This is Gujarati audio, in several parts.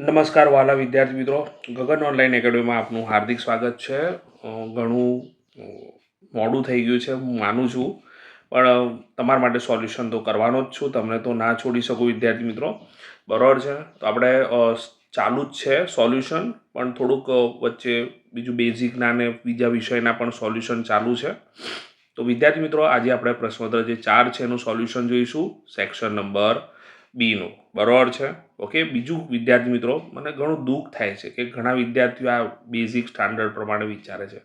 નમસ્કાર વાલા વિદ્યાર્થી મિત્રો, ગગન ઓનલાઈન એકેડમીમાં આપનું હાર્દિક સ્વાગત છે. ઘણું મોડું થઈ ગયું છે હું માનું છું, પણ તમારા માટે સોલ્યુશન તો કરવાનો જ છું. તમને તો ના છોડી શકું વિદ્યાર્થી મિત્રો, બરાબર છે. તો આપણે ચાલુ જ છે સોલ્યુશન, પણ થોડુંક વચ્ચે બીજું બેઝિકના ને બીજા વિષયના પણ સોલ્યુશન ચાલુ છે. તો વિદ્યાર્થી મિત્રો, આજે આપણે પ્રશ્નોત્તર જે 4 છે એનું સોલ્યુશન જોઈશું, સેક્શન નંબર બીનું, બરાબર છે. ઓકે. બીજું વિદ્યાર્થી મિત્રો, મને ઘણું દુઃખ થાય છે કે ઘણા વિદ્યાર્થીઓ આ બેઝિક સ્ટાન્ડર્ડ પ્રમાણે વિચારે છે.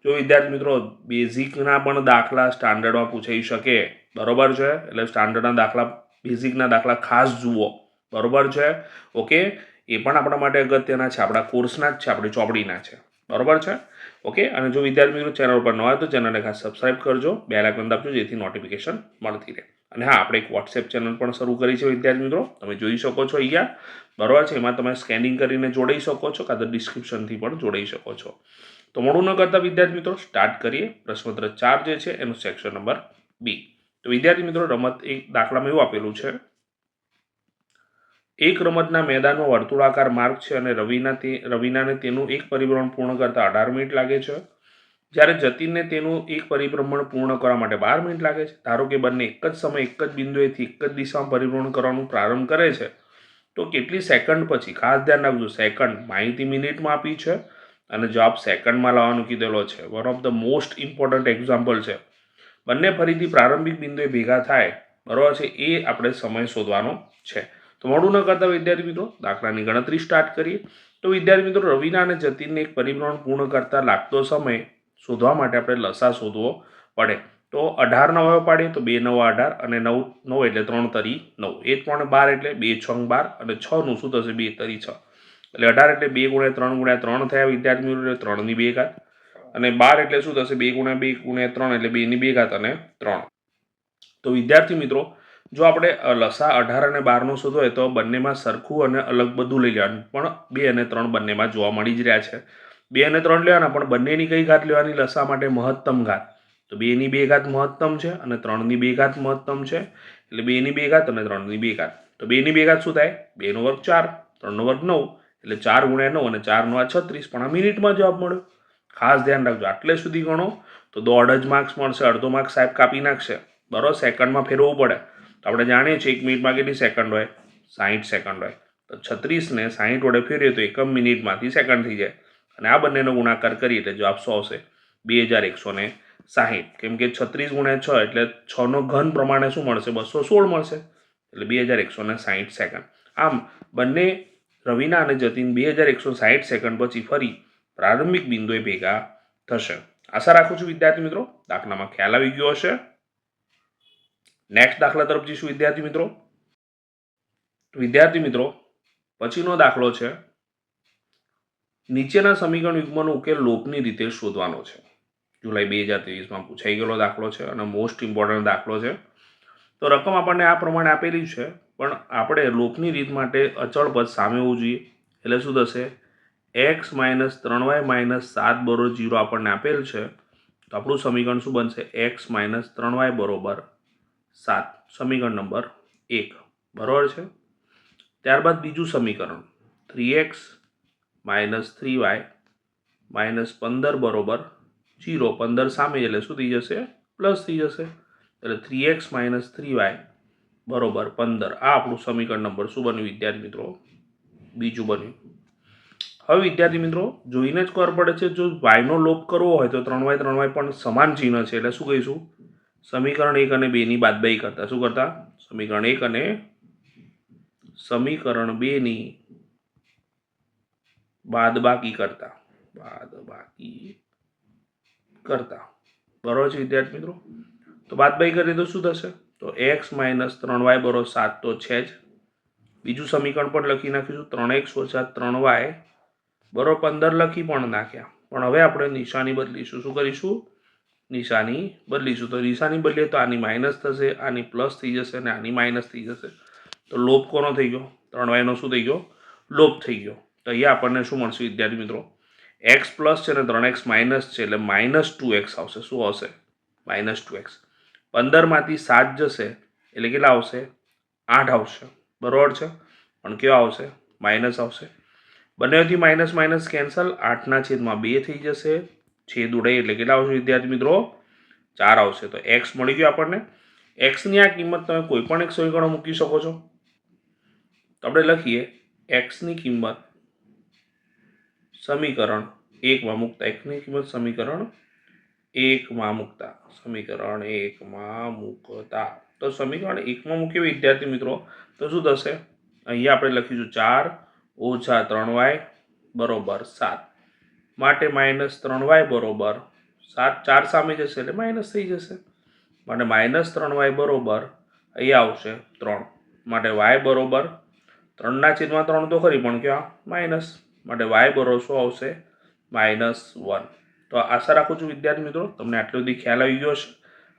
જો વિદ્યાર્થી મિત્રો બેઝિકના પણ દાખલા સ્ટાન્ડર્ડમાં પૂછાઈ શકે, બરાબર છે. એટલે સ્ટાન્ડર્ડના દાખલા, બેઝિકના દાખલા ખાસ જુઓ, બરાબર છે. ઓકે. એ પણ આપણા માટે અગત્યના છે, આપણા કોર્સના જ છે, આપણી ચોપડીના છે, બરાબર છે. ઓકે. અને જો વિદ્યાર્થી મિત્રો ચેનલ પર ન હોય તો ચેનલને ખાસ સબસ્ક્રાઈબ કરજો, બેલ આઇકન દબાવજો જેથી નોટિફિકેશન મળતી રહે. અને હા, આપણે એક વોટ્સએપ ચેનલ પણ શરૂ કરી છે વિદ્યાર્થી મિત્રો, તમે જોઈ શકો છો અહીંયા, બરાબર છે. એમાં તમે સ્કેનિંગ કરીને જોડાઈ શકો છો, કાં તો ડિસ્ક્રિપ્શનથી પણ જોડાઈ શકો છો. તો મોડું ન કરતા વિદ્યાર્થી મિત્રો સ્ટાર્ટ કરીએ. પ્રશ્નોત્તર 4 જે છે એનું સેક્શન નંબર બી. તો વિદ્યાર્થી મિત્રો, રમત એક દાખલામાં એવું આપેલું છે, એક રમતના મેદાનમાં વર્તુળાકાર માર્ગ છે અને રવિનાને તેનું એક પરિભ્રમણ પૂર્ણ કરતા 18 મિનિટ લાગે છે, જ્યારે જતીનને તેનું એક પરિભ્રમણ પૂર્ણ કરવા માટે 12 મિનિટ લાગે છે. ધારો કે બંને એક જ સમયે એક જ બિંદુએથી એક જ દિશામાં પરિભ્રમણ કરવાનું પ્રારંભ કરે છે, તો કેટલી સેકન્ડ પછી, ખાસ ધ્યાન રાખજો, સેકન્ડ, માહિતી મિનિટમાં આપી છે અને જવાબ સેકન્ડમાં લાવવાનું કીધેલો છે. One of the most important example છે. બંને ફરીથી પ્રારંભિક બિંદુએ ભેગા થાય, બરાબર છે, એ આપણે સમય શોધવાનો છે. તો મોડું ન કરતા વિદ્યાર્થી મિત્રો દાખલાની ગણતરી સ્ટાર્ટ કરીએ. તો વિદ્યાર્થી મિત્રો, રવિના અને જતીનને એક પરિભ્રમણ પૂર્ણ કરતા લાગતો સમય શોધવા માટે આપણે લસા શોધવો પડે. તો 18 નવા પાડીએ તો 2 નવા 18 અને 9 9 એટલે 3 તરી 9, 1 3 12 એટલે 2 6 12 અને 6 નું શું થશે, 2 તરી 6 એટલે 18 એટલે 2 ગુણ્યા 3 ગુણ્યા 3 થયા વિદ્યાર્થી મિત્રો, 3 ની 2 ઘાત. અને 12 એટલે શું થશે, 2 ગુણ્યા 2 ગુણ્યા 3 એટલે 2 ની 2 ઘાત અને 3. તો વિદ્યાર્થી મિત્રો, જો આપણે લસા 18 અને 12 નો શોધવો હોય તો બંનેમાં સરખું અને અલગ બધું લઈ લેવાનું, પણ 2 અને 3 બંનેમાં જોવા મળી જ રહ્યા છે. 2 અને 3 લેવાના, પણ બંનેની કઈ ઘાત લેવાની લસા માટે, મહત્તમ ઘાત. તો 2 ની 2 ઘાત મહત્તમ છે અને 3 ની 2 ઘાત મહત્તમ છે, એટલે 2 ની 2 ઘાત અને 3 ની 2 ઘાત. તો 2 ની 2 ઘાત શું થાય, 2 નો વર્ગ 4, 3 નો વર્ગ 9, એટલે 4 ગુણ્યા 9 અને 4 નો 36, પણ આ મિનિટમાં જવાબ મળ્યો. ખાસ ધ્યાન રાખજો, આટલે સુધી ગણો તો દોઢ જ માર્ક્સ મળશે, અડધો માર્ક્સ સાહેબ કાપી નાખશે, બરાબર. સેકન્ડમાં ફેરવવું પડે. તો આપણે જાણીએ છીએ 1 મિનિટમાં કેટલી સેકન્ડ હોય, 60 સેકન્ડ હોય. તો 36 ને 60 વડે ફેરવીએ તો એકમ મિનિટમાંથી સેકન્ડ થઈ જાય, અને આ બંનેનો ગુણાકાર કરીએ એટલે જવાબ 100 આવશે, 2160. કેમ કે 36 ગુણ્યા 6 એટલે 6 નો ઘન પ્રમાણે શું મળશે, 216 મળશે, એટલે 2160 સેકન્ડ. આમ બંને રવિના અને જતીન 2160 સેકન્ડ પછી ફરી પ્રારંભિક બિંદુએ ભેગા થશે. આશા રાખું છું વિદ્યાર્થી મિત્રો દાખલામાં ખ્યાલ આવી ગયો હશે. નેક્સ્ટ દાખલા તરફ જઈશું વિદ્યાર્થી મિત્રો. વિદ્યાર્થી મિત્રો, પછીનો દાખલો છે, નીચેના સમીકરણ યુગ્મનો ઉકેલ લોપની રીતે શોધવાનો છે. જુલાઈ 2023માં પૂછાઈ ગયેલો દાખલો છે અને મોસ્ટ ઇમ્પોર્ટન્ટ દાખલો છે. તો રકમ આપણને આ પ્રમાણે આપેલી છે, પણ આપણે લોપની રીત માટે અચળ પદ સામે હોવું જોઈએ. એટલે શું થશે, x - 3y - 7 = 0 આપણને આપેલ છે. તો આપણું સમીકરણ શું બનશે, x - 3y = 7, સમીકરણ નંબર 1, બરાબર છે. ત્યારબાદ બીજું સમીકરણ 3x - 3y - 15 = 0, 15 સામે એટલે શું થઈ જશે, પ્લસ થઈ જશે, એટલે 3x - 3y = 15. આ આપણું સમીકરણ નંબર શું બન્યું વિદ્યાર્થી મિત્રો, બીજું બન્યું. હવે વિદ્યાર્થી મિત્રો જોઈને જ ખબર પડે છે, જો y નો લોપ કરવો હોય તો 3y પણ સમાન ચિહ્ન છે, એટલે શું કહીશું, સમીકરણ 1 અને 2 ની બાદબાકી કરતા, શું કરતા, સમીકરણ 1 અને સમીકરણ 2 ની બાદબાકી કરતા, બરાબર છે વિદ્યાર્થી મિત્રો. તો બાદબાકી કરીએ તો શું થશે, તો x - 3y = 7 તો છે જ. બીજું સમીકરણ પણ લખી નાખીશું, 3x - 3y = 15 લખી પણ નાખ્યા, પણ હવે આપણે નિશાની બદલીશું. શું કરીશું, નિશાની બદલીશું. તો નિશાની બદલીએ તો આની માઇનસ થશે, આની પ્લસ થઈ જશે અને આની માઇનસ થઈ જશે. તો લોપ કોનો થઈ ગયો, 3y નો શું થઈ ગયો, લોપ થઈ ગયો. તો અહીંયા આપણને શું મળશે વિદ્યાર્થી મિત્રો, x પ્લસ છે અને 3x માઇનસ છે, એટલે -2x આવશે. શું આવશે, -2x. 15 માંથી 7 જશે એટલે કેટલા આવશે, 8 આવશે, બરાબર છે. પણ કેવા આવશે, માઇનસ આવશે. બંનેથી માઇનસ માઇનસ કેન્સલ, 8/2 થઈ જશે, છેદ ઉડાઈ એટલે કેટલા આવશે વિદ્યાર્થી મિત્રો? 4 આવશે. તો એક્સ મળી ગયો આપણને. એક્સની આ કિંમત તમે કોઈ પણ એક સમીકરણ મૂકી શકો છો. તો આપણે લખીએ એક્સની કિંમત સમીકરણ 1માં મૂકતા, એક્સની કિંમત સમીકરણ 1માં મૂકતા, સમીકરણ 1માં મૂકતા. તો સમીકરણ 1માં મૂકીએ વિદ્યાર્થી મિત્રો તો શું થશે? અહીંયા આપણે લખીશું 4 - 3y બરોબર 7 માટે -3y બરોબર 7. 4 સામે જશે એટલે માઇનસ થઈ જશે માટે -3y બરોબર અહીંયા આવશે 3 માટે y બરોબર 3/3 તો ખરી પણ ક્યાં માઇનસ માટે y બરોબર શું આવશે? -1. તો આશા રાખું છું વિદ્યાર્થી મિત્રો તમને આટલો બધી ખ્યાલ આવી ગયો હશે.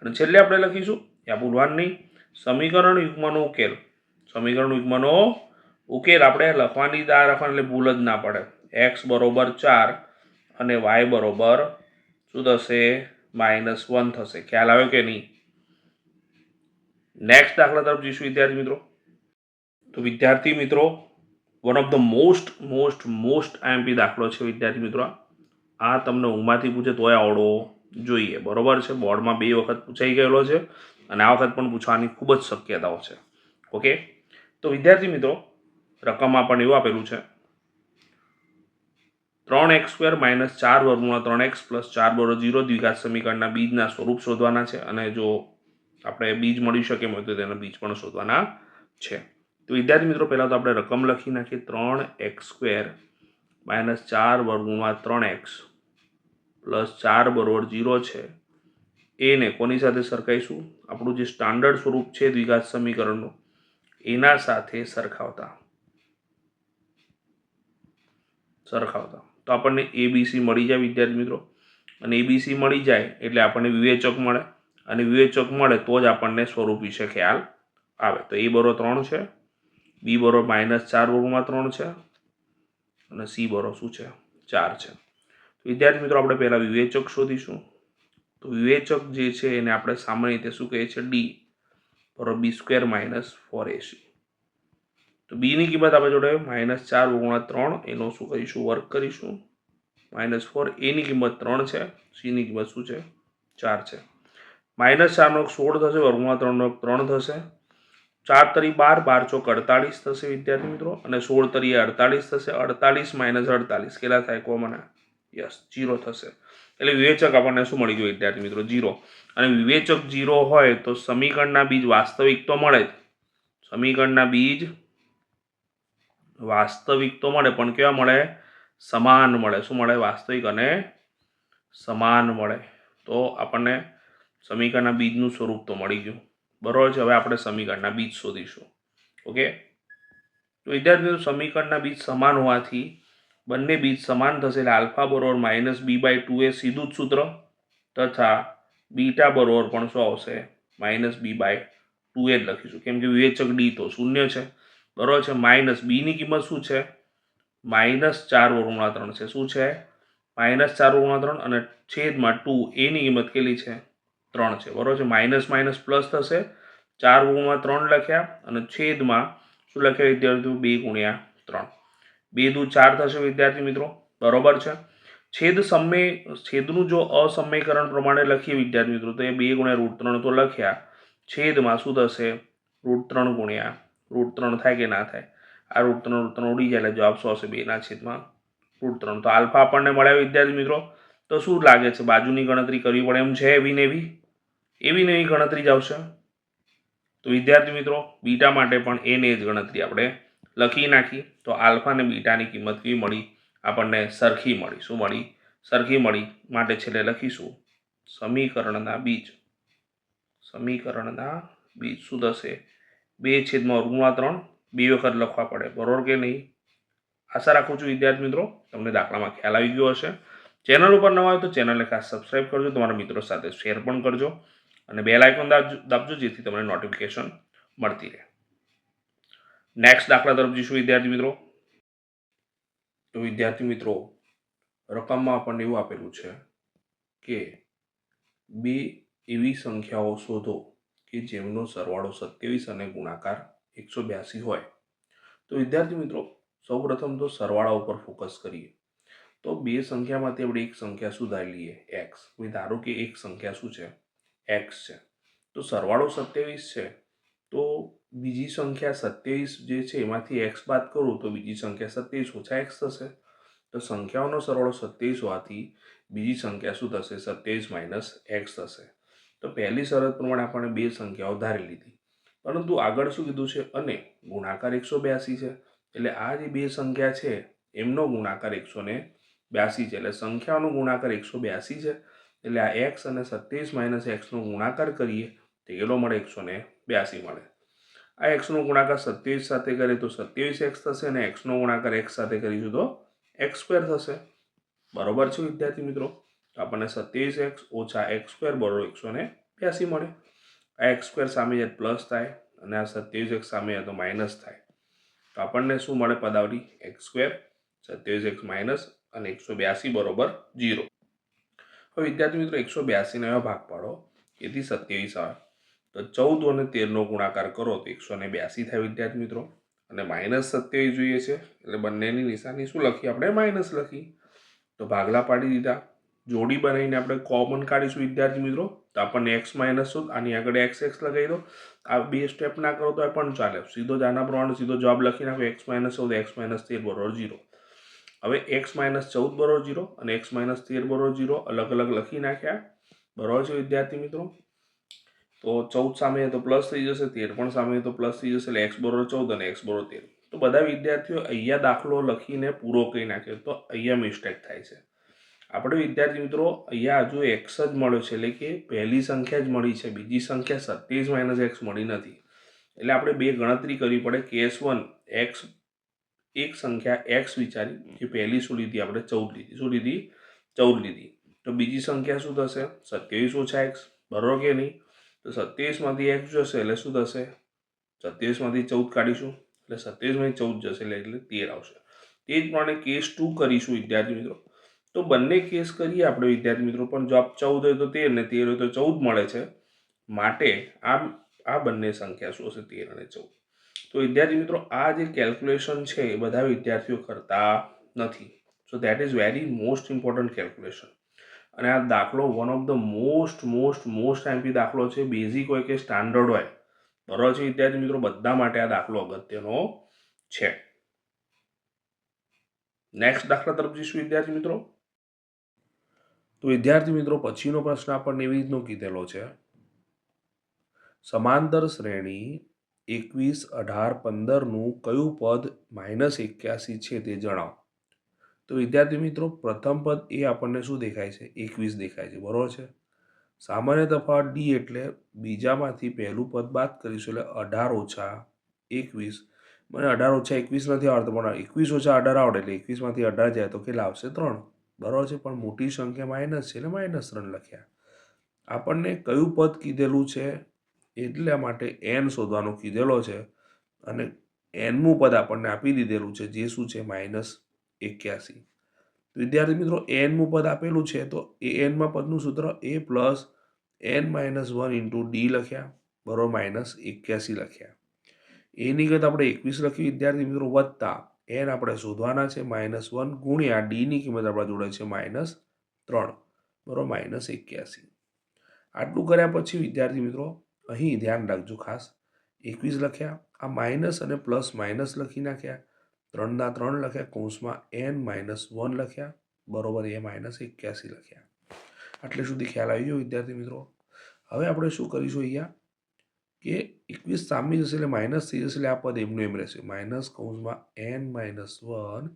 અને છેલ્લે આપણે લખીશું ત્યાં ભૂલવાનું નહીં, સમીકરણ યુગ્મનો ઉકેલ. સમીકરણ યુગ્મનો ઉકેલ આપણે લખવાની દા રાખવાની એટલે ભૂલ જ ના પડે. x બરોબર 4 અને y બરોબર શું થશે? -1 થશે. ખ્યાલ આવ્યો કે નહીં? નેક્સ્ટ દાખલા તરફ જઈશું વિદ્યાર્થી મિત્રો. તો વિદ્યાર્થી મિત્રો one of the most IMP દાખલો છે વિદ્યાર્થી મિત્રો. આ તમને ઊંઘમાંથી પૂછે તોય આવડવો જોઈએ, બરોબર છે. બોર્ડમાં 2 વખત પૂછાઈ ગયેલો છે અને આ વખત પણ પૂછવાની ખૂબ જ શક્યતાઓ છે. ઓકે, તો વિદ્યાર્થી મિત્રો રકમમાં પણ એવું આપેલું છે 3x² - 4√3x + 4 0 દ્વિઘાત સમીકરણના બીજના સ્વરૂપ શોધવાના છે. અને જો આપણે બીજ મળી શકે હોય તો તેના બીજ પણ શોધવાના છે. તો વિદ્યાર્થી મિત્રો પહેલાં તો આપણે રકમ લખી નાખીએ 3x² - 4√3x + 4 0 છે. એને કોની સાથે સરખાઈશું? આપણું જે સ્ટાન્ડર્ડ સ્વરૂપ છે દ્વિઘાત સમીકરણનું એના સાથે સરખાવતા તો આપણને ABC મળી જાય વિદ્યાર્થી મિત્રો. અને ABC મળી જાય એટલે આપણને વિવેચક મળે અને વિવેચક મળે તો જ આપણને સ્વરૂપ વિશે ખ્યાલ આવે. તો A બરોબર 3 છે, B બરોબર -4√3 છે અને C બરોબર શું છે? 4 છે. વિદ્યાર્થી મિત્રો આપણે પહેલા વિવેચક શોધીશું. તો વિવેચક જે છે એને આપણે સામાન્ય રીતે શું કહીએ છીએ? D બરોબર B² - 4AC. તો b ની કિંમત આપણે જોડે -4/3 એનો શું કરીશું? વર્ક કરીશું. -4 a ની કિંમત 3 છે, c ની કિંમત શું છે? 4 છે. -4 = 16 થશે, √3 = 3 થશે. 4 તરી 12, 12 ચોક 48 થશે વિદ્યાર્થી મિત્રો. અને 16 તરી 48 થશે. 48 - 48 કેટલા થાય? કહો મને. યસ, 0 થશે. એટલે વિવેચક આપણને શું મળી ગયું વિદ્યાર્થી મિત્રો? 0. અને વિવેચક 0 હોય તો સમીકરણના બીજ વાસ્તવિક તો મળે જ. સમીકરણના બીજ વાસ્તવિક તો મળે પણ કેવા મળે? સમાન મળે. શું મળે? વાસ્તવિક અને સમાન મળે. તો આપણને સમીકરણના બીજનું સ્વરૂપ તો મળી ગયું, બરોબર છે. હવે આપણે સમીકરણના બીજ શોધીશું. ઓકે, તો વિદ્યાર્થીઓ સમીકરણના બીજ સમાન હોવાથી બંને બીજ સમાન થશે એટલે આલ્ફા બરોબર -b/2 એ સીધું જ સૂત્ર તથા બીટા બરોબર પણ શું આવશે? -b/2 જ લખીશું કેમ કે વિવેચક ડી તો 0 છે, બરોબર છે. માઇનસ બી ની કિંમત શું છે? -4/3 છે. શું છે? -4/3 અને છેદમાં 2 એ ની કિંમત કેટલી છે? 3 છે, બરોબર છે. માઇનસ માઇનસ પ્લસ થશે. 4/3 લખ્યા અને છેદમાં શું લખ્યા વિદ્યાર્થીઓ? 2/3. 2 દુ 4 થશે વિદ્યાર્થી મિત્રો, બરોબર છે. છેદનું જો અસમયકરણ પ્રમાણે લખીએ વિદ્યાર્થી મિત્રો તો એ 2 × √3 તો લખ્યા, છેદમાં શું થશે? √3 × √3 થાય કે ના થાય? આ √3 ઉડી જાય એટલે જવાબ શું આવશે? 2/3. તો આલ્ફા આપણને મળ્યા વિદ્યાર્થી મિત્રો. તો શું લાગે છે? બાજુની ગણતરી કરવી પડે એમ છે? એવી ને એવી ગણતરી જ આવશે. તો વિદ્યાર્થી મિત્રો બીટા માટે પણ એને જ ગણતરી આપણે લખી નાખી. તો આલ્ફા અને બીટાની કિંમત કેવી મળી? આપણને સરખી મળી. શું મળી? સરખી મળી. માટે છેલ્લે લખીશું સમીકરણના બીજ શું થશે? 2/3 2 વખત લખવા પડે, બરોબર કે નહીં? આશા રાખું છું વિદ્યાર્થી મિત્રો તમને દાખલામાં ખ્યાલ આવી ગયો હશે. ચેનલ ઉપર નવા હોય તો ચેનલને ખાસ સબસ્ક્રાઈબ કરજો, તમારા મિત્રો સાથે શેર પણ કરજો અને બેલ આઇકોન દાબજો જેથી તમને નોટિફિકેશન મળતી રહે. નેક્સ્ટ દાખલા તરફ જઈશું વિદ્યાર્થી મિત્રો. તો વિદ્યાર્થી મિત્રો રકમમાં આપણને એવું આપેલું છે કે 2 એવી સંખ્યાઓ શોધો કે જેમનો સરવાળો 27 અને ગુણાકાર 182 હોય. તો વિદ્યાર્થી મિત્રો સૌપ્રથમ તો સરવાળા ઉપર ફોકસ કરીએ તો બે સંખ્યામાંથી આપણે એક સંખ્યા સુધારી લઈએ એક્સ. ધારો કે એક સંખ્યા શું છે એક્સ છે, તો સરવાળો 27 છે, તો બીજી સંખ્યા 27 જે છે એમાંથી એક્સ બાદ કરું તો બીજી સંખ્યા 27 ઓછા એક્સ થશે. તો સંખ્યાઓનો સરવાળો 27 હોવાથી બીજી સંખ્યા શું થશે 27 માઇનસ એક્સ થશે. તો પહેલી શરત પ્રમાણે આપણે બે સંખ્યાઓ ધારી લીધી, પરંતુ આગળ શું કીધું છે અને ગુણાકાર 182 છે, એટલે આ જે બે સંખ્યા છે એમનો ગુણાકાર 182 છે, એટલે સંખ્યાઓનો ગુણાકાર 182 છે, એટલે આ એક્સ અને 27 માઇનસ એક્સનો ગુણાકાર કરીએ તો કેટલો મળે 182 મળે. આ એક્સનો ગુણાકાર 27 સાથે કરીએ તો 27x થશે અને એક્સનો ગુણાકાર એક્સ સાથે કરીશું તો એક્સ સ્ક્વેર થશે. બરોબર છે વિદ્યાર્થી મિત્રો? તો આપણને 27x ઓછા એક્સ સ્ક્વેર બરોબર 182 મળે. આ એક્સ સ્ક્વેર સામે જાય પ્લસ થાય અને આ 27x સામે જાય તો માઇનસ થાય. તો આપણને શું મળે પદાવલી એક્સ સ્ક્વેર 27x માઇનસ અને 182 બરોબર 0. હવે વિદ્યાર્થી મિત્રો 182 ને ભાગ પાડો એથી 27 આવે તો 14 અને 13 નો ગુણાકાર કરો તો 182 થાય વિદ્યાર્થી મિત્રો. અને માઇનસ 27 જોઈએ છે એટલે બંનેની નિશાની શું લખી આપણે માઇનસ લખી. તો ભાગલા પાડી દીધા. જોડી બનાવીને આપણે કોમન કાઢીશું વિદ્યાર્થી મિત્રો, તો આપણને એક્સ માઇનસ શું આની આગળ એક્સ લગાવી દો. આ બે સ્ટેપ ના કરો તો પણ ચાલે, સીધો જ આના પ્રમાણે સીધો જવાબ લખી નાખો એક્સ માઇનસ 14 એક્સ માઇનસ 13 બરોબર 0. હવે એક્સ માઇનસ 14 બરોબર 0 અને એક્સ માઇનસ 13 બરોબર 0 અલગ અલગ લખી નાખ્યા. બરોબર છે વિદ્યાર્થી મિત્રો? તો 14 સામે તો પ્લસ થઈ જશે, 13 પણ સામે તો પ્લસ થઈ જશે, એટલે એક્સ બરોબર 14 અને એક્સ બરોબર 13. તો બધા વિદ્યાર્થીઓ અહીંયા દાખલો લખીને પૂરો કરી નાખ્યો, તો અહીંયા મિસ્ટેક થાય છે. આપણે વિદ્યાર્થી મિત્રો અહીંયા હજુ એક્સ જ મળ્યો છે, એટલે કે પહેલી સંખ્યા જ મળી છે, બીજી સંખ્યા 27 માઇનસ એક્સ મળી નથી. એટલે આપણે બે ગણતરી કરવી પડે. કેસ 1 એક્સ એક સંખ્યા એક્સ વિચારી કે પહેલી શું લીધી આપણે 14 લીધી, શું લીધી 14 લીધી. તો બીજી સંખ્યા શું થશે 27 ઓછા એક્સ, બરોબર કે નહીં? તો 27 માંથી એક્સ જશે એટલે શું થશે 27 માંથી 14 કાઢીશું એટલે 27 માંથી 14 જશે એટલે 13 આવશે. તે જ પ્રમાણે કેસ 2 કરીશું વિદ્યાર્થી મિત્રો. તો બંને કેસ કરીએ આપણે વિદ્યાર્થી મિત્રો, પણ જવાબ 14 હોય તો 13 ને 13 હોય તો 14 મળે છે, માટે આ બંને સંખ્યા શું હશે 13 અને 14. તો વિદ્યાર્થી મિત્રો આ જે કેલ્ક્યુલેશન છે એ બધા વિદ્યાર્થીઓ કરતા નથી. So that is very most important calculation. અને આ દાખલો one of the most MP દાખલો છે, બેઝિક હોય કે સ્ટાન્ડર્ડ હોય. બરોબર છે વિદ્યાર્થી મિત્રો? બધા માટે આ દાખલો અગત્યનો છે. નેક્સ્ટ દાખલા તરફ જઈશું વિદ્યાર્થી મિત્રો. તો વિદ્યાર્થી મિત્રો પછીનો પ્રશ્ન આપણને એવી રીતનો કીધેલો છે, સમાંતર શ્રેણી 21, 18, 15 નું કયું પદ -81 છે તે જણાવો. તો વિદ્યાર્થી મિત્રો પ્રથમ પદ એ આપણને શું દેખાય છે 21 દેખાય છે, બરોબર છે. સામાન્ય તફાવત ડી એટલે બીજામાંથી પહેલું પદ બાદ કરીશું એટલે 18 ઓછા 21. મને 18 ઓછા 21 નથી આવડતું, પણ 21 ઓછા 18 આવડે એટલે 21 માંથી 18 જાય તો કેટલા આવશે 3, બરોબર છે. પણ મોટી સંખ્યા માઇનસ છે એટલે -3 લખ્યા. આપણને કયું પદ કીધેલું છે એટલા માટે n શોધવાનું કીધેલો છે, અને nમું પદ આપણને આપી દીધેલું છે જે શું છે -81. વિદ્યાર્થી મિત્રો nમું પદ આપેલું છે તો એ nમાં પદનું સૂત્ર a plus n-1 into D લખ્યા, બરોબર, -81 લખ્યા. એની કરતાં આપણે 21 લખ્યું વિદ્યાર્થી મિત્રો, વત્તા n આપણે શોધવાના છે -1 ગુણ્યા ડીની કિંમત આપણા જોડે છે -3, બરોબર, -81. આટલું કર્યા પછી વિદ્યાર્થી મિત્રો અહીં ધ્યાન રાખજો ખાસ, 21 લખ્યા, આ માઇનસ અને પ્લસ માઇનસ લખી નાખ્યા, 3 ના 3 લખ્યા, કૌંસમાં n-1 લખ્યા, બરોબર, એ -81 લખ્યા. આટલે સુધી ખ્યાલ આવી ગયો વિદ્યાર્થી મિત્રો? હવે આપણે શું કરીશું અહીંયા કે 21 સામે જશે એટલે માઇનસ થઈ જશે, એટલે આ પદ એમનું એમ રહેશે, માઇનસ કૌંસમાં n-1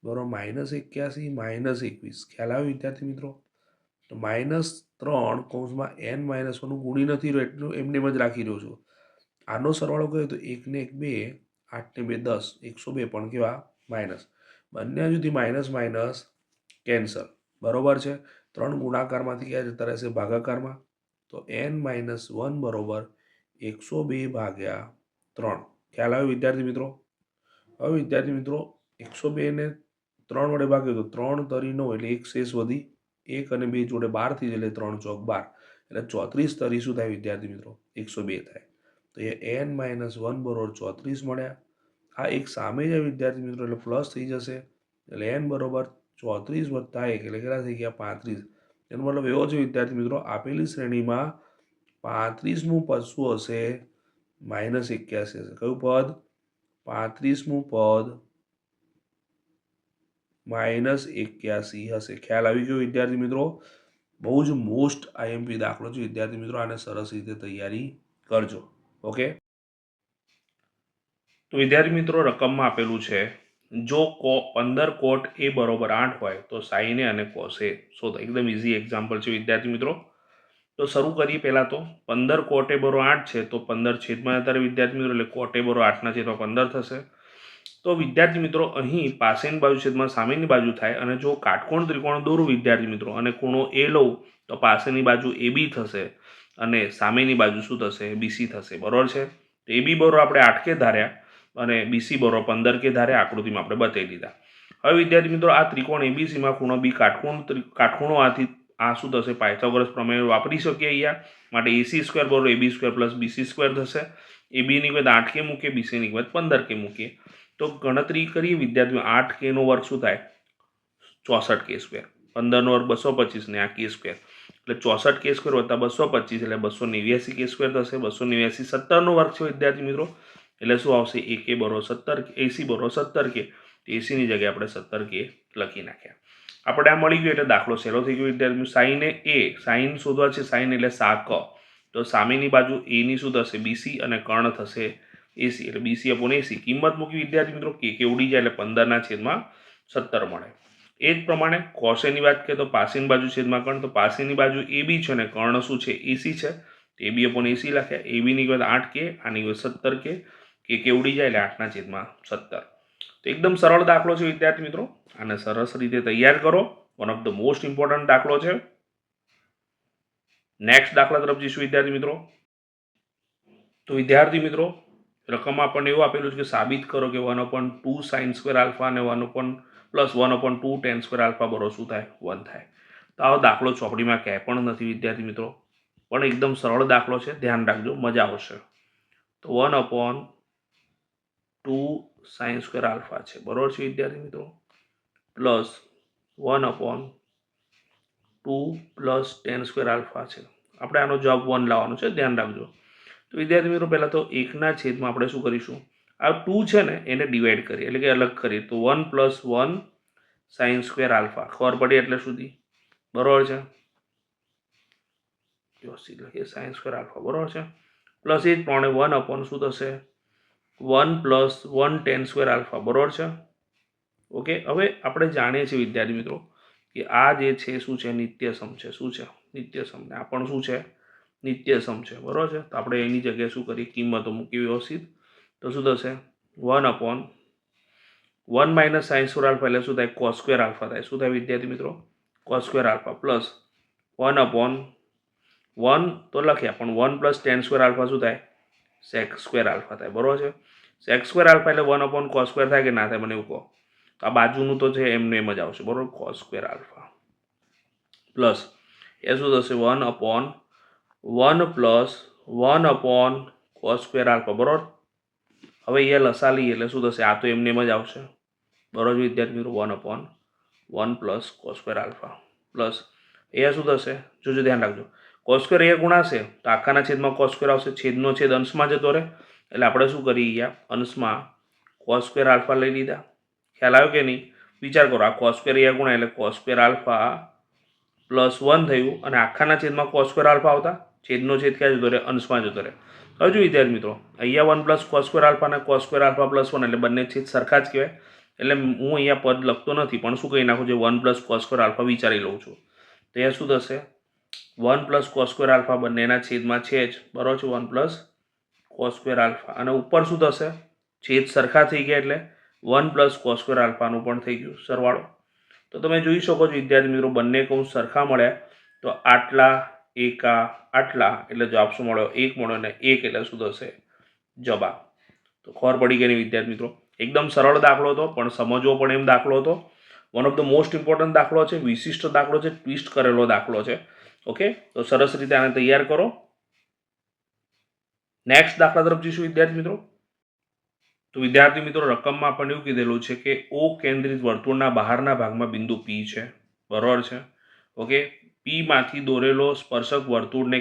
બરોબર -81 -21. ખ્યાલ આવ્યો વિદ્યાર્થી મિત્રો? તો -3 કૌંસમાં n-1 ગુણી નથી રહ્યો એટલું એમને એમ જ રાખી રહ્યો છું. આનો સરવાળો કર્યો તો 1 ને 1 2, 8 ને 2 10, 102 પણ કેવા માઇનસ, બંને હજુથી માઇનસ માઇનસ કેન્સલ, બરોબર છે. 3 ગુણાકારમાંથી ક્યાં જતા રહેશે ભાગાકારમાં, તો n-1 બરોબર 102 ભાગ્યા 3. ખ્યાલ આવ્યો વિદ્યાર્થી મિત્રો? હવે વિદ્યાર્થી મિત્રો 102 ને 3 વડે ભાગ્યો તો 3 તરી 9 એટલે 1 શેષ વધી, 1 અને 2 જોડે 12 થઈ જાય એટલે 3 ચોક 12, એટલે 34 તરી શું થાય વિદ્યાર્થી મિત્રો 102 થાય. તો એ n-1 બરોબર 34 મળ્યા. આ એક સામે છે વિદ્યાર્થી મિત્રો એટલે પ્લસ થઈ જશે એટલે n બરોબર 34 વત્તા 1 એટલે કેટલા થઈ ગયા 35. એનો મતલબ એવો છે વિદ્યાર્થી મિત્રો આપેલી શ્રેણીમાં 35મું પદ શું હશે -81 હશે. કયું પદ 35મું પદ -81 હશે. ખ્યાલ આવી ગયો વિદ્યાર્થી મિત્રો. બહુ જ મોસ્ટ આઈએમપી દાખલો છે વિદ્યાર્થી મિત્રો. આને સરસ રીતે તૈયારી કરજો. ઓકે, તો વિદ્યાર્થી મિત્રો રકમમાં આપેલું છે જો 15 કોટ એ બરોબર 8 હોય તો સાઈને અને કોસે શોધો. એકદમ ઇઝી એક્ઝામ્પલ છે વિદ્યાર્થી મિત્રો. તો શરૂ કરીએ. પહેલાં તો 15 કોટ એ બરો 8 છે તો 15 છેદમાં અત્યારે વિદ્યાર્થી મિત્રો એટલે કોટ એ બરો 8 ના છેદમાં 15 થશે. તો વિદ્યાર્થી મિત્રો અહીં પાસેની બાજુ છેદમાં સામેની બાજુ થાય અને જો કાટકોણ ત્રિકોણ દોરું વિદ્યાર્થી મિત્રો અને ખૂણો એ લઉં તો પાસેની બાજુ એ બી થશે અને સામેની બાજુ શું થશે બીસી થશે. બરોબર છે. તો એ બી બરો આપણે 8 કે ધાર્યા અને બીસી બરો 15 કે ધાર્યા આકૃતિમાં આપણે બતાવી દીધા. હવે વિદ્યાર્થી મિત્રો આ ત્રિકોણ એબીસીમાં ખૂણો બી કાટખૂણો આથી આ શું થશે પાયથાગોરસ પ્રમેય વાપરી શકીએ અહીંયા. માટે AC સ્ક્વેર બરોબર AB square plus BC square થશે. એબીની કિંમત 8 કે મૂકીએ, બીસીની કિંમત 15 કે મૂકીએ. તો ગણતરી કરીએ વિદ્યાર્થીઓ 8 કે નો વર્ગ શું થાય 64 કે સ્ક્વેર. 15 નો વર્ગ 225 ને આ કે સ્ક્વેર એટલે 64 કે સ્ક્વેર વત્તા 225 એટલે 289 કે સ્ક્વેર થશે. 289 17 નો વર્ગ છે વિદ્યાર્થી મિત્રો એટલે શું આવશે a કે બરો 17 AC બરો 17 કે AC ની જગ્યાએ આપણે 17 કે લખી નાખ્યા. આપણે આ મળી ગયું એટલે દાખલો સહેલો થઈ ગયો વિદ્યાર્થી. સાઈન એ સાઈન શોધવા છે. સાઈન એટલે સાક તો સામેની બાજુ a ની શું થશે BC અને કર્ણ થશે AC એટલે BC અપોન AC. કિંમત મૂકી વિદ્યાર્થી મિત્રો કે ઉડી જાય એટલે 15 ના છેદમાં 17 મળે. એ જ પ્રમાણે કોસેની વાત કરીએ તો પાસેની બાજુ છેદમાં કર્ણ તો પાસેની બાજુ AB છે ને કર્ણ શું છે AC છે તો AB અપોન AC લખ્યા. AB ની કિંમત 8 કે આની કિંમત 17 કે ઉડી જાય એટલે 8 ના છેદમાં 17. તો એકદમ સરળ દાખલો છે વિદ્યાર્થી મિત્રો. આને સરસ રીતે તૈયાર કરો. One of the most important દાખલો છે. નેક્સ્ટ દાખલા તરફ જઈશું વિદ્યાર્થી મિત્રો. તો વિદ્યાર્થી મિત્રો રકમમાં આપણને એવું આપેલું છે કે સાબિત કરો કે 1/2 સાઇન સ્ક્વેર આલ્ફા અને 1/2 ટેન સ્ક્વેર આલ્ફા બરો શું થાય 1 થાય. તો આવો દાખલો ચોપડીમાં ક્યાંય પણ નથી વિદ્યાર્થી મિત્રો, પણ એકદમ સરળ દાખલો છે. ધ્યાન રાખજો, મજા આવશે. તો 1/2 સાઇન સ્ક્વેર આલ્ફા છે બરોબર છે વિદ્યાર્થી મિત્રો plus 1/2 plus ten square alpha છે. આપણે આનો જવાબ 1 લાવવાનો છે. ધ્યાન રાખજો. તો વિદ્યાર્થી મિત્રો પહેલાં તો 1 ના છેદમાં આપણે શું કરીશું આ 2 છે ને એને ડિવાઈડ કરીએ એટલે કે અલગ કરીએ તો 1 + 1 સાઇન સ્ક્વેર આલ્ફા ખબર પડી એટલે સુધી બરોબર છે. લખીએ સાઇન સ્ક્વેર આલ્ફા બરોબર છે પ્લસ એ જ પ્રમાણે 1 શું થશે 1 + 1 ટેન સ્ક્વેર આલ્ફા બરોબર છે. ઓકે, હવે આપણે જાણીએ છીએ વિદ્યાર્થી મિત્રો કે આ જે છે શું છે નિત્યસમ છે. શું છે નિત્યસમ ને આ પણ શું છે નિત્યસમ છે બરોબર છે. તો આપણે એની જગ્યાએ શું કરીએ કિંમતો મૂકી વ્યવસ્થિત. તો શું થશે 1/1 - સાઇન સ્ક્વેર આલ્ફા એટલે શું થાય કોસ સ્ક્વેર આલ્ફા થાય. શું થાય વિદ્યાર્થી મિત્રો કોસ સ્ક્વેર આલ્ફા પ્લસ 1/1 તો લખ્યા પણ 1 + ટેન સ્ક્વેર આલ્ફા શું થાય સેક સ્ક્વેર આલ્ફા થાય બરોબર છે. સેક સ્ક્વેર આલ્ફા એટલે 1/cos સ્ક્વેર થાય કે ના થાય મને એવું કહો. આ બાજુનું તો છે એમને એમ જ આવશે બરોબર કોસ સ્ક્વેર આલ્ફા પ્લસ એ શું થશે 1/1 + 1/cos સ્ક્વેર આલ્ફા બરોબર. હવે અહીંયા લસા લઈએ એટલે શું થશે આ તો એમને એમ જ આવશે બરોબર વિદ્યાર્થી મિત્રો 1/1 + cos સ્ક્વેર આલ્ફા પ્લસ અહીંયા શું થશે જોજો ધ્યાન રાખજો cos સ્ક્વેર અહીંયા ગુણાશે તો આખાના છેદમાં cos સ્ક્વેર આવશે. છેદનો છેદ અંશમાં જતો રહે એટલે આપણે શું કરીએ અહીંયા અંશમાં cos સ્ક્વેર આલ્ફા લઈ લીધા. ખ્યાલ આવ્યો કે નહીં વિચાર કરો આ cos સ્ક્વેર અહીંયા ગુણાય એટલે cos સ્ક્વેર આલ્ફા +1 થયું અને આખાના છેદમાં cos સ્ક્વેર આલ્ફા આવતા છેદનો છેદ ક્યાં જતો રહે અંશમાં જતો રહે. હવે જો વિદ્યાર્થી મિત્રો અહીંયા 1 + cos સ્ક્વેર આલ્ફા અને cos સ્ક્વેર આલ્ફા +1 એટલે બંને છેદ સરખા જ કહેવાય. એટલે હું અહીંયા પદ લખતો નથી પણ શું કહી નાખું છું 1 + cos સ્ક્વેર આલ્ફા વિચારી લઉં છું. તો અહીંયા શું થશે 1 + cos સ્ક્વેર આલ્ફા બંનેના છેદમાં છે જ બરોબર છે 1 + cos સ્ક્વેર આલ્ફા અને ઉપર શું થશે છેદ સરખા થઈ ગયા એટલે 1 + cos સ્ક્વેર આલ્ફાનું પણ થઈ ગયું સરવાળો. તો તમે જોઈ શકો છો વિદ્યાર્થી મિત્રો બંને કૌંસ સરખા મળ્યા તો આટલા એકા આટલા એટલે જવાબ શું મળ્યો 1 મળ્યો અને 1 એટલે શું થશે જવાબ. તો ખબર પડી ગઈ વિદ્યાર્થી મિત્રો એકદમ સરળ દાખલો હતો પણ સમજવો પણ એમ દાખલો હતો. One of the most important દાખલો છે, વિશિષ્ટ દાખલો છે, ટ્વિસ્ટ કરેલો દાખલો છે. ઓકે, તો સરસ રીતે આને તૈયાર કરો. નેક્સ્ટ દાખલા તરફ જઈશું વિદ્યાર્થી મિત્રો. તો વિદ્યાર્થી મિત્રો રકમમાં આપણને એવું કીધેલું છે કે ઓ કેન્દ્રિત વર્તુળના બહારના ભાગમાં બિંદુ પી છે, બરોબર છે. ઓકે, પી માંથી દોરેલો સ્પર્શક વર્તુળને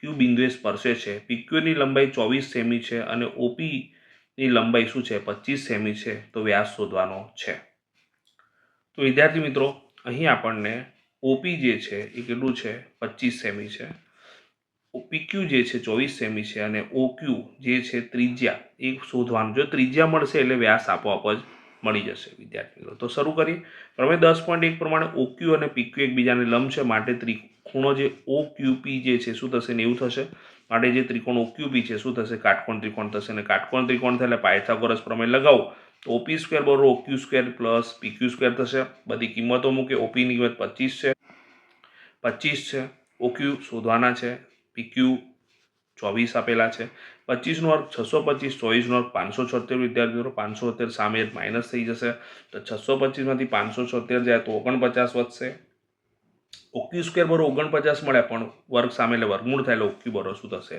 ક્યુ બિંદુએ સ્પર્શે છે. પીક્યુની લંબાઈ 24 સેમી છે અને ઓપીની લંબાઈ શું છે 25 સેમી છે. તો વ્યાસ શોધવાનો છે. તો વિદ્યાર્થી મિત્રો અહીં આપણને ઓપી જે છે એ કેટલું છે 25 સેમી છે, પીક્યુ જે છે 24 સેમી છે અને ઓક્યુ જે છે ત્રિજ્યા એ શોધવાનું. જો ત્રિજ્યા મળશે એટલે વ્યાસ આપોઆપ જ મળી જશે વિદ્યાર્થી મિત્રો. તો શરૂ કરીએ. પ્રમેય 10.1 પ્રમાણે ઓક્યુ અને પીક્યુ એકબીજાને લંબ છે, માટે ત્રિકોણો જે ઓક્યુપી જે છે શું થશે 90 થશે. માટે જે ત્રિકોણ ઓક્યુપી છે શું થશે કાટકોણ ત્રિકોણ થશે, અને કાટકોણ ત્રિકોણ થાય એટલે પાયથાગોરસ પ્રમેય લગાવો તો ઓપી સ્ક્વેર બરોબર OQ square plus PQ square થશે. બધી કિંમતો મૂકે. ઓપીની કિંમત 25 છે, ઓક્યુ શોધવાના છે, પીક્યુ 24 આપેલા છે. 25 નો વર્ગ 625, 24 નો વર્ગ 576. વિદ્યાર્થી મિત્રો 576 સામે માઇનસ થઈ જશે તો 625 માંથી 576 જાય તો 49 વધશે. ઓક્યુ સ્ક્વેર બરોબર 49 મળ્યા, પણ વર્ગ સામે એટલે વર્ગમૂળ થાય એટલે ઓક્યુ બરોબર શું થશે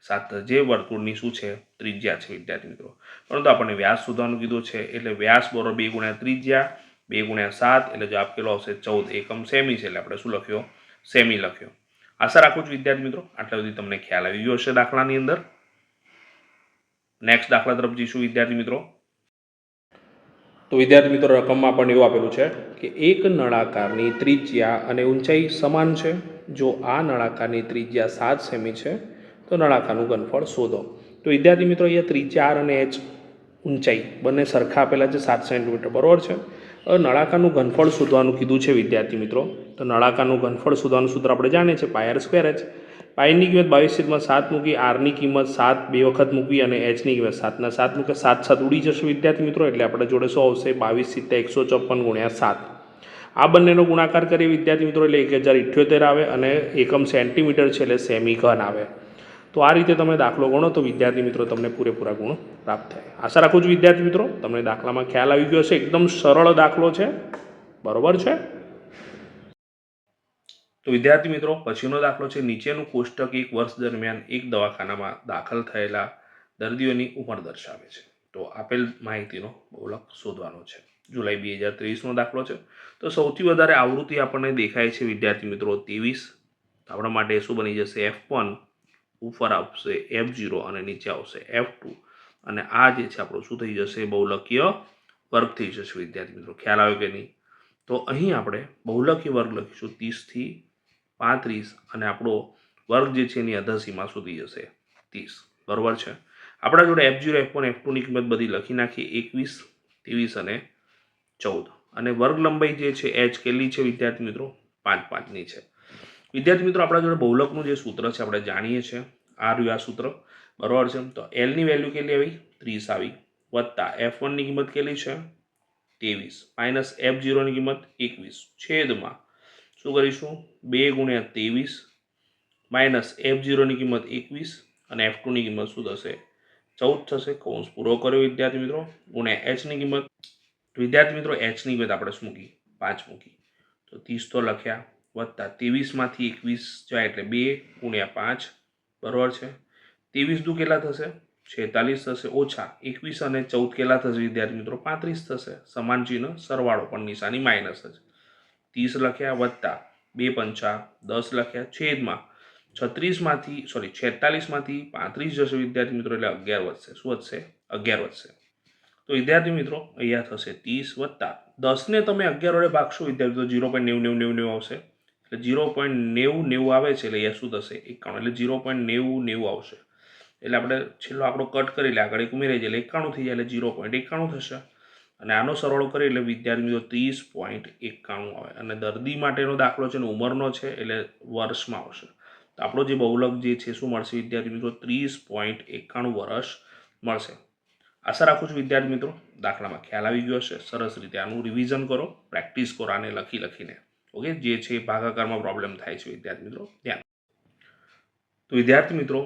7, જે વર્તુળની શું છે ત્રિજ્યા છે વિદ્યાર્થી મિત્રો. પરંતુ આપણને વ્યાસ શોધવાનું કીધું છે એટલે વ્યાસ બરોબર 2 ગુણ્યા ત્રિજ્યા 2 ગુણ્યા 7 એટલે જવાબ કેટલો આવશે 14 એકમ સેમી છે, એટલે આપણે શું લખ્યો સેમી લખ્યો. આશા રાખું છું વિદ્યાર્થી મિત્રો આટલા સુધી તમને ખ્યાલ આવી ગયો હશે દાખલાની અંદર. નેક્સ્ટ દાખલા તરફ જઈશું વિદ્યાર્થી મિત્રો. તો વિદ્યાર્થી મિત્રો રકમમાં પણ એવું આપેલું છે કે એક નળાકારની ત્રિજ્યા અને ઊંચાઈ સમાન છે. જો આ નળાકારની ત્રિજ્યા 7 સેમી છે તો નળાકારનું ઘનફળ શોધો. તો વિદ્યાર્થી મિત્રો અહીંયા ત્રિજ્યા આર અને એચ ઊંચાઈ બંને સરખા આપેલા છે 7 સેન્ટીમીટર, બરોબર છે. હવે નળાકારનું ઘનફળ શોધવાનું કીધું છે વિદ્યાર્થી મિત્રો. તો નળાકારનું ઘનફળ શોધવાનું સૂત્ર આપણે જાણીએ છીએ પાય આર સ્ક્વેર એચ. પાયની કિંમત 22/7 મૂકી, આરની કિંમત 7 બે વખત મૂકી અને એચની કિંમત 7 મૂકે. 7 ઉડી જશે વિદ્યાર્થી મિત્રો, એટલે આપણે જોડે શું આવશે 22 × 154 × 7. આ બંનેનો ગુણાકાર કરીએ વિદ્યાર્થી મિત્રો એટલે 1078 આવે અને એકમ સેન્ટીમીટર છે એટલે સેમી ઘન આવે. તો આ રીતે તમે દાખલો ગણો તો વિદ્યાર્થી મિત્રો તમને પૂરેપૂરા ગુણ પ્રાપ્ત થાય. આશા રાખું છું વિદ્યાર્થી મિત્રો તમને દાખલામાં ખ્યાલ આવી ગયો હશે. એકદમ સરળ દાખલો છે, બરોબર છે. તો વિદ્યાર્થી મિત્રો પછીનો દાખલો છે નીચેનું કોષ્ટક એક વર્ષ દરમિયાન એક દવાખાનામાં દાખલ થયેલા દર્દીઓની ઉંમર દર્શાવે છે. તો આપેલ માહિતીનો બહુલક શોધવાનો છે. જુલાઈ 2023નો દાખલો છે. તો સૌથી વધારે આવૃત્તિ આપણને દેખાય છે વિદ્યાર્થી મિત્રો 23. આપણા માટે શું બની જશે F1, ઉપર આવશે F0 અને નીચે આવશે F2, અને આ જે છે આપણું શું થઈ જશે બહુલકીય વર્ગ થઈ જશે વિદ્યાર્થી મિત્રો. ખ્યાલ આવ્યો કે નહીં? તો અહીં આપણે બહુલકીય વર્ગ લખીશું 30 થી 35 અને આપણો વર્ગ જે છે એની અધસીમા સુધી જશે 30, બરોબર છે. આપણા જોડે F0, F1, F2ની કિંમત બધી લખી નાખી 21, 23 અને 14, અને વર્ગ લંબાઈ જે છે h કેટલી છે વિદ્યાર્થી મિત્રો 5 છે. વિદ્યાર્થી મિત્રો આપણા જોડે બહુલકનું જે સૂત્ર છે આપણે જાણીએ છીએ, આ રહ્યું આ સૂત્ર, બરોબર છે. તો L ની વેલ્યુ કેટલી આવી 30 આવી, વત્તા F1 ની કિંમત કેટલી છે 23 માઇનસ F0 ની કિંમત 21 છેદમાં શું કરીશું 2 ગુણ્યા 23 માઇનસ F0 ની કિંમત 21 અને F2 ની કિંમત શું થશે 14 થશે. કૌંસ પૂરો કર્યો વિદ્યાર્થી મિત્રો, ગુણ્યા h ની કિંમત. વિદ્યાર્થી મિત્રો h ની કિંમત આપણે શું મૂકી 5 મૂકી, તો 30 તો લખ્યા, વત્તા 23 માંથી 21 જાય એટલે 2 ગુણ્યા 5, બરોબર છે. 23 દુ કેટલા થશે 46 થશે, ઓછા 21 અને 14 કેટલા થશે વિદ્યાર્થી મિત્રો 35 થશે. સમાન ચિહ્ન સરવાળો પણ નિશાની માઇનસ જ. 30 લખ્યા, વત્તા 2 પંચા 10 લખ્યા, છેદમાં 46 માંથી 35 જશે વિદ્યાર્થી મિત્રો એટલે 11 વધશે. શું વધશે 11 વધશે. તો વિદ્યાર્થી મિત્રો અહીંયા થશે 30 વત્તા 10 ને તમે 11 વડે ભાગશો વિદ્યાર્થી તો 0.90 આવશે, એટલે 0.90 આવે છે એટલે અહીંયા શું થશે 91, એટલે 0.90 આવશે. એટલે આપણે છેલ્લો આપણો કટ કરી એટલે આગળ એક ઉમેરાઈ જાય એટલે 91 થઈ જાય, એટલે 0.91 થશે. અને આનો સરવાળો કરીએ એટલે વિદ્યાર્થી મિત્રો 30.91 આવે. અને દર્દી માટેનો દાખલો છે ને ઉંમરનો છે એટલે વર્ષમાં આવશે. તો આપણો જે બહુલક જે છે શું મળશે વિદ્યાર્થી મિત્રો 30.91 વર્ષ મળશે. આશા રાખું છું વિદ્યાર્થી મિત્રો દાખલામાં ખ્યાલ આવી ગયો હશે. સરસ રીતે આનું રિવિઝન કરો, પ્રેક્ટિસ કરો આને લખીને. ઓકે, જે છે ભાગાકારમાં પ્રોબ્લેમ થાય છે વિદ્યાર્થી મિત્રો ધ્યાન. તો વિદ્યાર્થી મિત્રો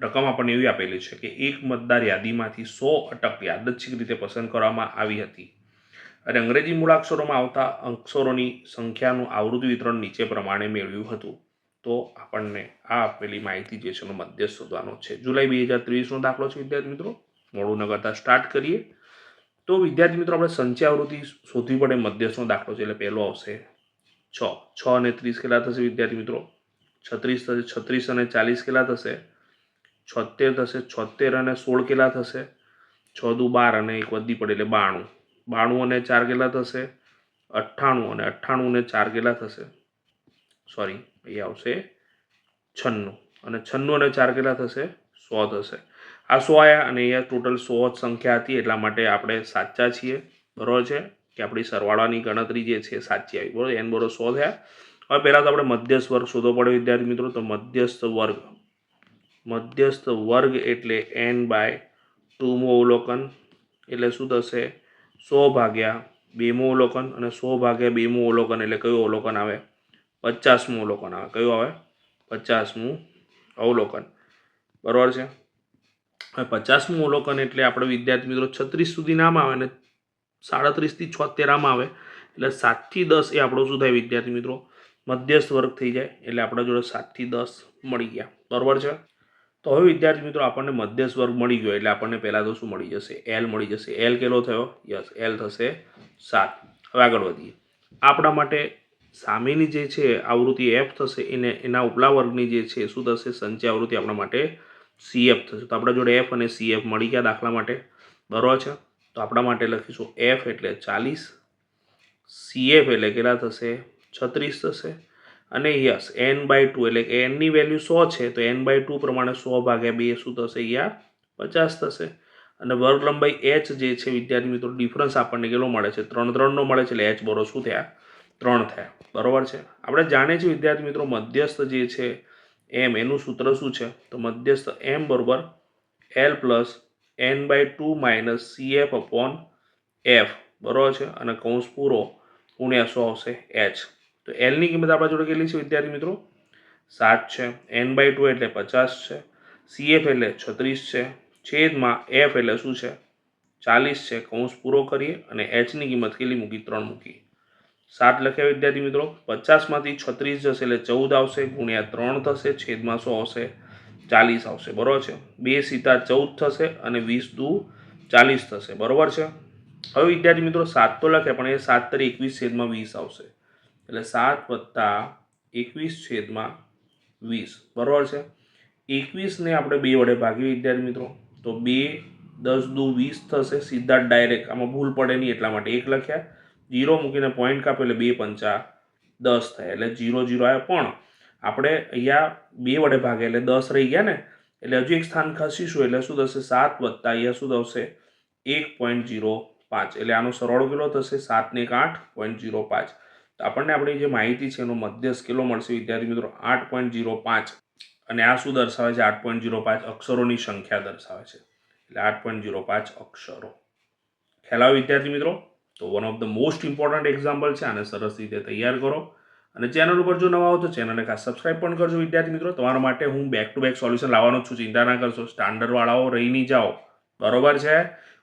રકમ આપણને એવી આપેલી છે કે એક મતદાર યાદીમાંથી 100 અટક યાદચ્છિક રીતે પસંદ કરવામાં આવી હતી અને અંગ્રેજી મૂળાક્ષરોમાં આવતા અક્ષરોની સંખ્યાનું આવૃત્તિ વિતરણ નીચે પ્રમાણે મેળવ્યું હતું. તો આપણને આ આપેલી માહિતી જે છે એનો મધ્ય શોધવાનો છે. જુલાઈ 2023નો દાખલો છે વિદ્યાર્થી મિત્રો. મોડું ન કરતાં સ્ટાર્ટ કરીએ. તો વિદ્યાર્થી મિત્રો આપણે સંચય આવૃત્તિ શોધવી પડે. મધ્યસ્થનો દાખલો છે એટલે પહેલો આવશે 6. 6 અને 30 કેટલા થશે વિદ્યાર્થી મિત્રો? 36 થશે. 36 અને 40 કેટલા થશે? 76 થશે. 76 અને 16 કેટલા થશે? 6 દુ 12 અને 1 વધી પડે એટલે 92. 92 અને 4 કેટલા થશે? 98 અને 98 અને 4 કેટલા થશે? સોરી, અહીંયા આવશે 96 અને 96 અને 4 કેટલા થશે? 100 થશે. આ 100 આવ્યા અને અહીંયા ટોટલ 100 જ સંખ્યા હતી એટલા માટે આપણે સાચા છીએ. બરાબર છે કે આપણી સરવાળાની ગણતરી જે છે સાચી આવી. બરાબર, n બરાબર 100 થયા. હવે પહેલાં તો આપણે મધ્યસ્થ વર્ગ શોધવો પડે વિદ્યાર્થી મિત્રો. તો મધ્યસ્થ વર્ગ એટલે n/2 અવલોકન એટલે શું થશે? 100 ભાગ્યા 2 અવલોકન અને 100 ભાગ્યા 2 અવલોકન એટલે કયું અવલોકન આવે? 50મું અવલોકન આવે. કયું આવે? 50મું અવલોકન. બરાબર છે. હવે 50મું અવલોકન એટલે આપણે વિદ્યાર્થી મિત્રો 36 સુધી નામ આવે ને 37 થી 76 આમ આવે એટલે 7 થી 10 એ આપણો શું થાય વિદ્યાર્થી મિત્રો? મધ્યસ્થ વર્ગ થઈ જાય. એટલે આપણા જોડે 7 થી 10 મળી ગયા. બરાબર છે. તો હવે વિદ્યાર્થી મિત્રો આપણને મધ્યસ્થ વર્ગ મળી ગયો એટલે આપણને પહેલાં તો શું મળી જશે? એલ મળી જશે. એલ કેટલો થયો? યસ, એલ થશે 7. હવે આગળ વધીએ. આપણા માટે સામેની જે છે આવૃત્તિ એફ થશે એને એના ઉપલા વર્ગની જે છે શું થશે? સંચય આવૃત્તિ આપણા માટે CF થશે. તો આપણા જોડે એફ અને CF મળી ગયા દાખલા માટે. બરાબર છે. તો આપણા માટે લખીશું એફ એટલે 40, CF એટલે કેટલા થશે? 36 થશે. અને યસ n/2 એટલે કે nની વેલ્યુ 100 છે તો n/2 પ્રમાણે 100 ભાગ્યા 2 શું થશે? અહીંયા 50 થશે. અને વર્ગ લંબાઈ h જે છે વિદ્યાર્થી મિત્રો ડિફરન્સ આપણને કેટલો મળે છે? 3 નો મળે છે એટલે h બરોબર શું થયા? 3 થયા. બરાબર છે. આપણે જાણીએ છીએ વિદ્યાર્થી મિત્રો મધ્યસ્થ જે છે m એનું સૂત્ર શું છે? તો મધ્યસ્થ m બરોબર l plus n/2 minus CF upon f. બરાબર છે. અને કૌંસ પૂરો ગુણ્યા 100 આવશે h. તો એલની કિંમત આપણા જોડે કેટલી છે વિદ્યાર્થી મિત્રો? 7 છે. n/2 એટલે 50 છે. CF એટલે 36 છે. છેદમાં f એટલે શું છે? 40 છે. કૌંસ પૂરો કરીએ અને hની કિંમત કેટલી મૂકી? 3 મૂકી. 7 લખ્યા વિદ્યાર્થી મિત્રો. 50માંથી 36 જશે એટલે 14 આવશે ગુણ્યા 3 થશે. છેદમાં 100 આવશે 40 આવશે. બરાબર છે. 2 સીધા 14 થશે અને 20 દુ 40 થશે. બરાબર છે. હવે વિદ્યાર્થી મિત્રો 7 તો લખે પણ એ 7 તરી 21 છેદમાં 20 આવશે એટલે 7 વત્તા 21 છેદમાં 20. બરાબર છે. 21ને આપણે 2 વડે ભાગીએ વિદ્યાર્થી મિત્રો તો 2 10 દુ 20 થશે. સીધા ડાયરેક્ટ આમાં ભૂલ પડે નહીં એટલા માટે 1 લખ્યા. 0 મૂકીને પોઈન્ટ કાપે એટલે 2 પંચા 10 થાય એટલે 0 0 આવ્યા. પણ આપણે અહીંયા 2 વડે ભાગે એટલે 10 રહી ગયા ને એટલે હજુ એક સ્થાન ખસીશું એટલે શું થશે? 7 વત્તા અહીંયા શું થશે? 1.05 એટલે આનો સરવાળો કેટલો થશે? 7 ને 1 8.05. તો આપણને આપણી જે માહિતી છે એનો મધ્યસ્થ કેટલો મળશે વિદ્યાર્થી મિત્રો? 8.05. અને આ શું દર્શાવે છે? 8.05 અક્ષરોની સંખ્યા દર્શાવે છે એટલે 8.05 અક્ષરો. ખ્યાલ આવે વિદ્યાર્થી મિત્રો? તો one of the most important example છે. આને સરસ રીતે તૈયાર કરો અને ચેનલ ઉપર જો નવા હો તો ચેનલને ખાસ સબસ્ક્રાઈબ પણ કરજો વિદ્યાર્થી મિત્રો. તમારા માટે હું બેક ટુ બેક સોલ્યુશન લાવવાનો છું. ચિંતા ના કરશો. સ્ટાન્ડર્ડવાળાઓ રહી નહીં જાઓ. બરોબર છે.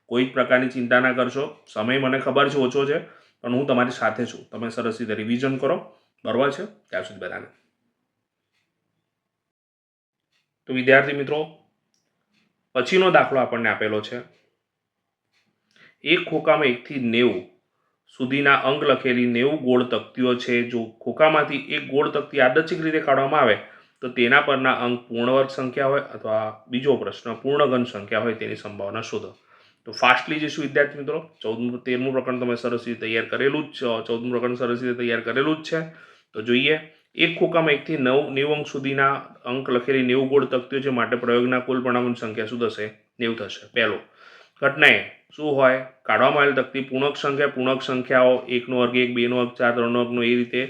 કોઈ જ પ્રકારની ચિંતા ના કરશો. સમય મને ખબર છે ઓછો છે પણ હું તમારી સાથે છું. તમે સરસ રીતે રિવિઝન કરો. બરોબર છે. ત્યાં સુધી બધાને. તો વિદ્યાર્થી મિત્રો પછીનો દાખલો આપણને આપેલો છે. એક ખોખામાં 1 થી 90 સુધીના અંક લખેલી 90 ગોળ તકતીઓ છે. જો ખોખામાંથી એક ગોળ તકતી યાદચ્છિક રીતે કાઢવામાં આવે તો તેના પરના અંક પૂર્ણવર્ગ સંખ્યા હોય અથવા બીજો પ્રશ્ન પૂર્ણઘન સંખ્યા હોય તેની સંભાવના શોધો. તો ફાસ્ટલી જઈશું વિદ્યાર્થી મિત્રો. 14મું 13મું પ્રકરણ તમે સરસ રીતે તૈયાર કરેલું જ છે. 14મું પ્રકરણ સરસ રીતે તૈયાર કરેલું જ છે. તો જોઈએ. એક ખોખામાં 1 થી 90 અંક સુધીના અંક લખેલી 90 ગોળ તકતીઓ છે માટે પ્રયોગના કુલ પરિણામોની સંખ્યા શું થશે? 90 થશે. પહેલો ઘટનાએ શું હોય? કાઢવામાં આવેલ તકતી પૂર્ણાંક સંખ્યાઓ 1 નો વર્ગ 1, 2 નો વર્ગ 4, 3 નો વર્ગ એ રીતે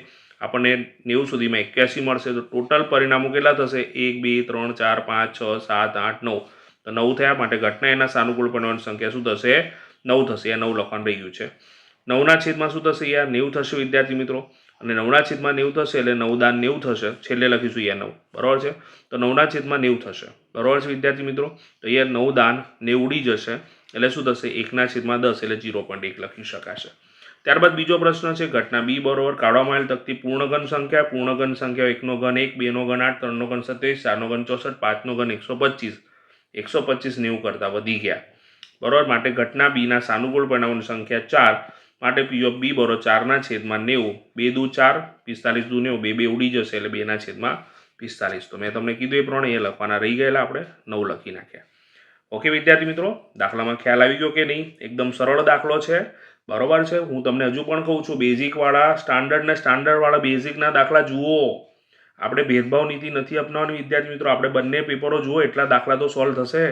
આપણને 90 સુધીમાં 81 મળશે. તો ટોટલ પરિણામો કેટલા થશે? 1 2 3 4 5 6 7 8 9. તો 9 થયા માટે ઘટના એના સાનુકૂળ પરિણામોની સંખ્યા શું થશે? 9 થશે. આ 9 લખવાનું રહી ગયું છે. 9ના છેદમાં શું થશે? યાર 90 થશે વિદ્યાર્થી મિત્રો. અને 9ના છેદમાં 90 થશે એટલે 9 દાન 90 થશે. છેલ્લે લખીશું યાર 9. બરાબર છે. તો 9ના છેદમાં 90 થશે. બરાબર છે વિદ્યાર્થી મિત્રો. તો યાર 9 દાન 90 ઉડી જશે એટલે શું થશે? 1ના છેદમાં 10 એટલે 0.1 લખી શકાશે. ત્યારબાદ બીજો પ્રશ્ન છે. ઘટના બી બરોબર કાઢવામાં આવેલ તકતી પૂર્ણઘન સંખ્યા 1 નો ઘન 1, 2 નો ઘન 8, 3 નો ઘન 27, 4 નો ઘન 64, 5 નો ઘન 125. 125 90 કરતાં વધી ગયા. બરાબર. માટે ઘટના બીના સાનુકૂળ પરિણામોની સંખ્યા 4 માટે પી ઓફ બી બરાબર 4/90. 2 દુ 4, 45 દુ 90, 2 ઉડી જશે એટલે 2/45. તો મેં તમને કીધું એ પ્રમાણે એ લખવાના રહી ગયેલા, આપણે 9 લખી નાખ્યા. ઓકે વિદ્યાર્થી મિત્રો, દાખલામાં ખ્યાલ આવી ગયો કે નહીં? એકદમ સરળ દાખલો છે, બરોબર છે. હું તમને હજુ પણ કહું છું, બેઝિકવાળા સ્ટાન્ડર્ડ ને સ્ટાન્ડર્ડવાળા બેઝિકના દાખલા જુઓ. આપણે ભેદભાવ નીતિ નથી અપનાવવાની વિદ્યાર્થી મિત્રો. આપણે બંને પેપરો જુઓ એટલા દાખલા તો સોલ્વ થશે,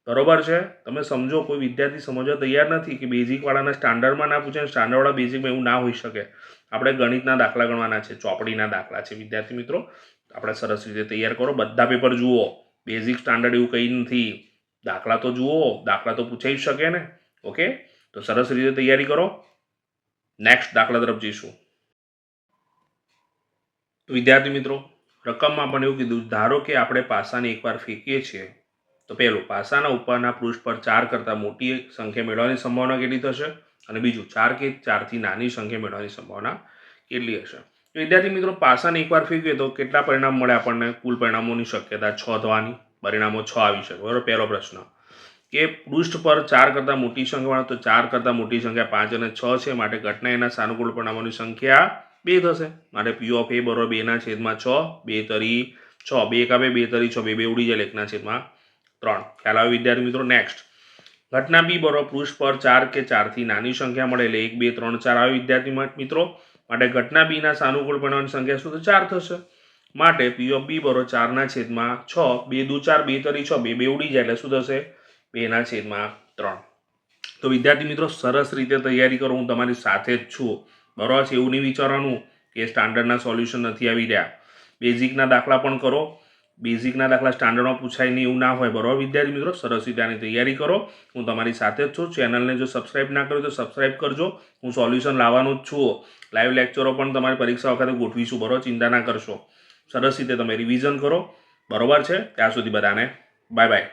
બરોબર છે. તમે સમજો, કોઈ વિદ્યાર્થી સમજવા તૈયાર નથી કે બેઝિકવાળાના સ્ટાન્ડર્ડમાં ના પૂછે, સ્ટાન્ડર્ડવાળા બેઝિકમાં એવું ના હોઈ શકે. આપણે ગણિતના દાખલા ગણવાના છે, ચોપડીના દાખલા છે વિદ્યાર્થી મિત્રો. આપણે સરસ રીતે તૈયાર કરો, બધા પેપર જુઓ. બેઝિક સ્ટાન્ડર્ડ એવું કંઈ નથી. દાખલા તો જુઓ, દાખલા તો પૂછાઈ શકે ને. ઓકે, તો સરસ રીતે તૈયારી કરો. નેક્સ્ટ દાખલા તરફ જઈશું. વિદ્યાર્થી મિત્રો, રકમમાં પણ એવું કીધું, ધારો કે આપણે પાસાને એકવાર ફેંકીએ છીએ તો પહેલું, પાસાના ઉપરના પૃષ્ઠ પર 4 કરતાં મોટી સંખ્યા મેળવવાની સંભાવના કેટલી થશે, અને બીજું 4 કે 4થી નાની સંખ્યા મેળવવાની સંભાવના કેટલી હશે. વિદ્યાર્થી મિત્રો, પાસાને એકવાર ફેંકીએ તો કેટલા પરિણામ મળે આપણને? કુલ પરિણામોની શક્યતા 6 થવાની, પરિણામો 6 આવી શકે, બરાબર. પહેલો પ્રશ્ન કે પૃષ્ઠ પર 4 કરતાં મોટી સંખ્યા, તો 4 કરતાં મોટી સંખ્યા 5 અને 6 છે, માટે ઘટના એના સાનુકૂળ પરિણામોની સંખ્યા 2 થશે. માટે પી ઓફ એ બરાબર 2/6, 2 તરી 6, 2 એકા 2, 2 તરી 6, 2 ઉડી જાય, 1/3. ખ્યાલ આવે વિદ્યાર્થી મિત્રો? નેક્સ્ટ, ઘટના બી બરાબર પૃષ્ઠ પર 4 કે 4થી નાની સંખ્યા મળે એટલે 1, 2, 3, 4 આવે વિદ્યાર્થી મિત્રો. માટે ઘટના બીના સાનુકૂળ પરિણામોની સંખ્યા શું? તો 4 થશે. માટે પી ઓફ બી બરાબર 4/6, 2 દુ 4, 2 તરી 6, 2 ઉડી જાય એટલે શું થશે? 2/3. તો વિદ્યાર્થી મિત્રો, સરસ રીતે તૈયારી કરો, હું તમારી સાથે જ છું, બરાબર છે. એવું નહીં વિચારવાનું કે સ્ટાન્ડર્ડના સોલ્યુશન નથી આવી રહ્યા. બેઝિકના દાખલા પણ કરો. બેઝિકના દાખલા સ્ટાન્ડર્ડમાં પૂછાય નહીં એવું ના હોય, બરાબર વિદ્યાર્થી મિત્રો. સરસ રીતે આની તૈયારી કરો, હું તમારી સાથે જ છું. ચેનલને જો સબસ્ક્રાઈબ ના કર્યું તો સબસ્ક્રાઈબ કરજો. હું સોલ્યુશન લાવવાનું જ છું. લાઈવ લેક્ચરો પણ તમારી પરીક્ષા વખતે ગોઠવીશું, બરાબર. ચિંતા ના કરશો. સરસ રીતે તમે રિવિઝન કરો, બરાબર છે. ત્યાં સુધી બધાને બાય બાય.